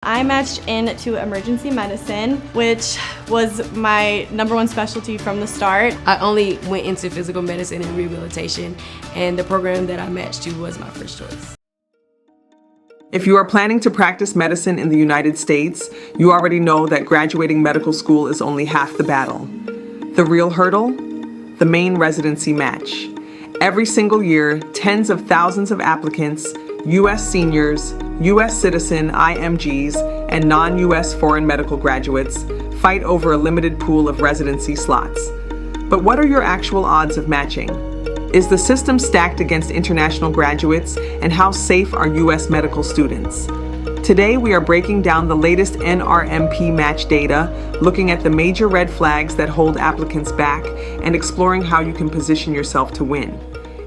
I matched into emergency medicine, which was my #1 specialty from the start. I only went into physical medicine and rehabilitation, and the program that I matched to was my first choice. If you are planning to practice medicine in the United States, you already know that graduating medical school is only half the battle. The real hurdle? The main residency match. Every single year, tens of thousands of applicants, U.S. seniors, U.S. citizen IMGs, and non-U.S. foreign medical graduates fight over a limited pool of residency slots. But what are your actual odds of matching? Is the system stacked against international graduates, and how safe are U.S. medical students? Today, we are breaking down the latest NRMP match data, looking at the major red flags that hold applicants back, and exploring how you can position yourself to win.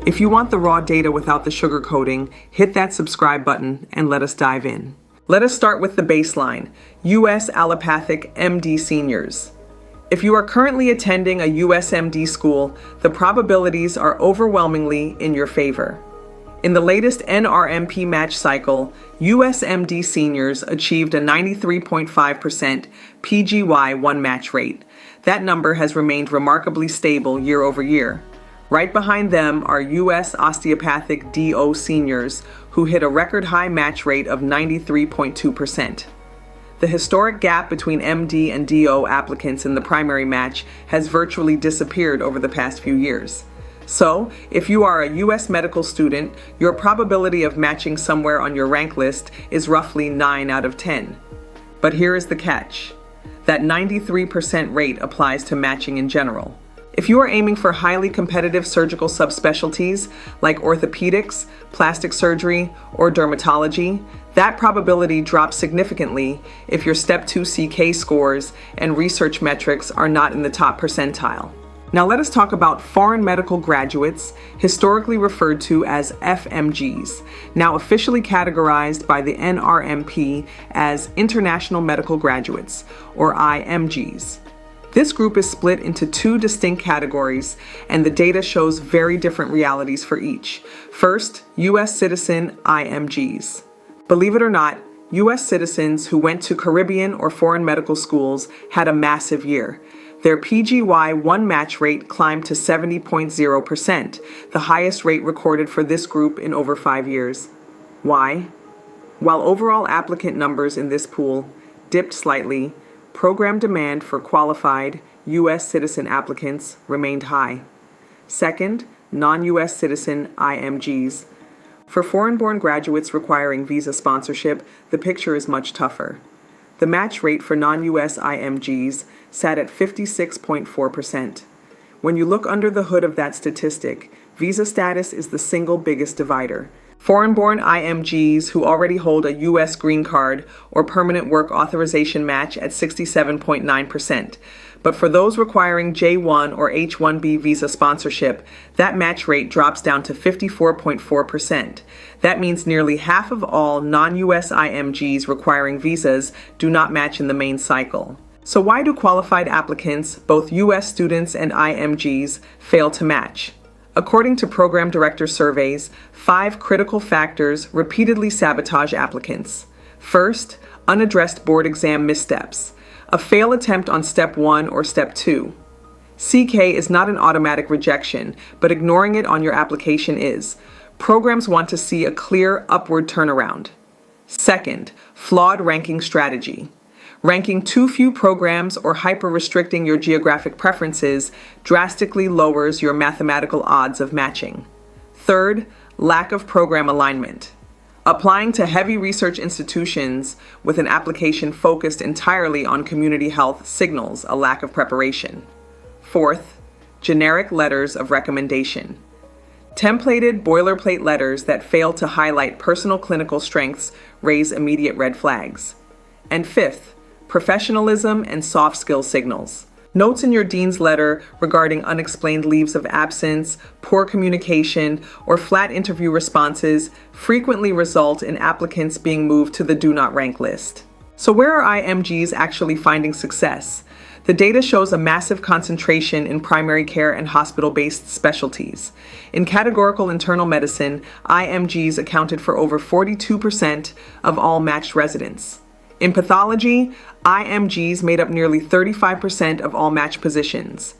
If you want the raw data without the sugarcoating, hit that subscribe button and let us dive in. Let us start with the baseline, U.S. allopathic MD seniors. If you are currently attending a USMD school, the probabilities are overwhelmingly in your favor. In the latest NRMP match cycle, USMD seniors achieved a 93.5% PGY1 match rate. That number has remained remarkably stable year over year. Right behind them are U.S. osteopathic DO seniors, who hit a record high match rate of 93.2%. The historic gap between MD and DO applicants in the primary match has virtually disappeared over the past few years. So, if you are a U.S. medical student, your probability of matching somewhere on your rank list is roughly 9 out of 10. But here is the catch. That 93% rate applies to matching in general. If you are aiming for highly competitive surgical subspecialties like orthopedics, plastic surgery, or dermatology, that probability drops significantly if your Step 2 CK scores and research metrics are not in the top percentile. Now let us talk about foreign medical graduates, historically referred to as FMGs, now officially categorized by the NRMP as International Medical Graduates, or IMGs. This group is split into 2 distinct categories, and the data shows very different realities for each. First, U.S. citizen IMGs. Believe it or not, U.S. citizens who went to Caribbean or foreign medical schools had a massive year. Their PGY1 match rate climbed to 70.0%, the highest rate recorded for this group in over 5 years. Why? While overall applicant numbers in this pool dipped slightly, program demand for qualified U.S. citizen applicants remained high. Second, non-U.S. citizen IMGs. For foreign-born graduates requiring visa sponsorship, the picture is much tougher. The match rate for non-U.S. IMGs sat at 56.4%. When you look under the hood of that statistic, visa status is the single biggest divider. Foreign-born IMGs who already hold a U.S. green card or permanent work authorization match at 67.9%. But for those requiring J1 or H1B visa sponsorship, that match rate drops down to 54.4%. That means nearly half of all non-U.S. IMGs requiring visas do not match in the main cycle. So why do qualified applicants, both U.S. students and IMGs, fail to match? According to program director surveys, 5 critical factors repeatedly sabotage applicants. First, unaddressed board exam missteps. A fail attempt on Step 1 or Step 2. CK is not an automatic rejection, but ignoring it on your application is. Programs want to see a clear upward turnaround. Second, flawed ranking strategy. Ranking too few programs or hyper-restricting your geographic preferences drastically lowers your mathematical odds of matching. Third, lack of program alignment. Applying to heavy research institutions with an application focused entirely on community health signals a lack of preparation. Fourth, generic letters of recommendation. Templated boilerplate letters that fail to highlight personal clinical strengths raise immediate red flags. And fifth, professionalism and soft skill signals. Notes in your dean's letter regarding unexplained leaves of absence, poor communication, or flat interview responses frequently result in applicants being moved to the do not rank list. So where are IMGs actually finding success? The data shows a massive concentration in primary care and hospital-based specialties. In categorical internal medicine, IMGs accounted for over 42% of all matched residents. In pathology, IMGs made up nearly 35% of all match positions.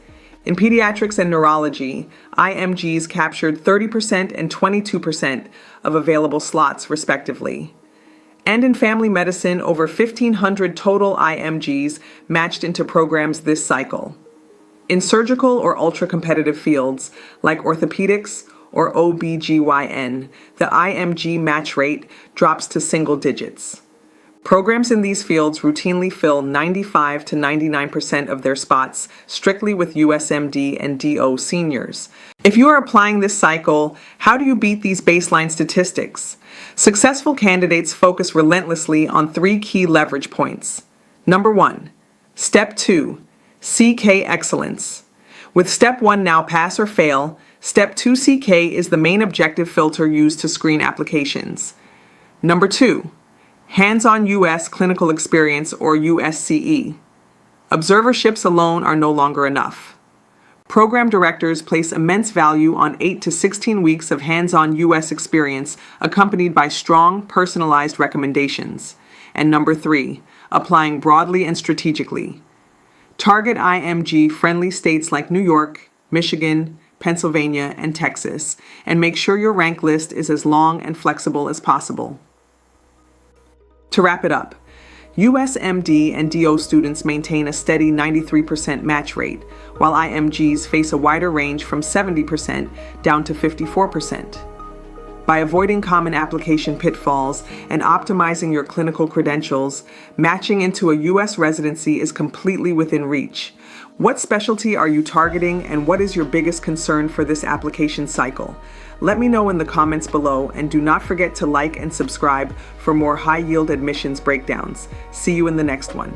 In pediatrics and neurology, IMGs captured 30% and 22% of available slots, respectively. And in family medicine, over 1,500 total IMGs matched into programs this cycle. In surgical or ultra-competitive fields, like orthopedics or OB/GYN, the IMG match rate drops to single digits. Programs in these fields routinely fill 95 to 99% of their spots strictly with USMD and DO seniors. If you are applying this cycle, how do you beat these baseline statistics? Successful candidates focus relentlessly on 3 key leverage points. Number 1, Step 2, CK excellence. With Step 1 now pass or fail, Step 2 CK is the main objective filter used to screen applications. Number 2, hands-on U.S. clinical experience or USCE. Observerships alone are no longer enough. Program directors place immense value on 8 to 16 weeks of hands-on U.S. experience accompanied by strong, personalized recommendations. And number 3, applying broadly and strategically. Target IMG-friendly states like New York, Michigan, Pennsylvania, and Texas, and make sure your rank list is as long and flexible as possible. To wrap it up, USMD and DO students maintain a steady 93% match rate, while IMGs face a wider range from 70% down to 54%. By avoiding common application pitfalls and optimizing your clinical credentials, matching into a U.S. residency is completely within reach. What specialty are you targeting, and what is your biggest concern for this application cycle? Let me know in the comments below, and do not forget to like and subscribe for more high-yield admissions breakdowns. See you in the next one.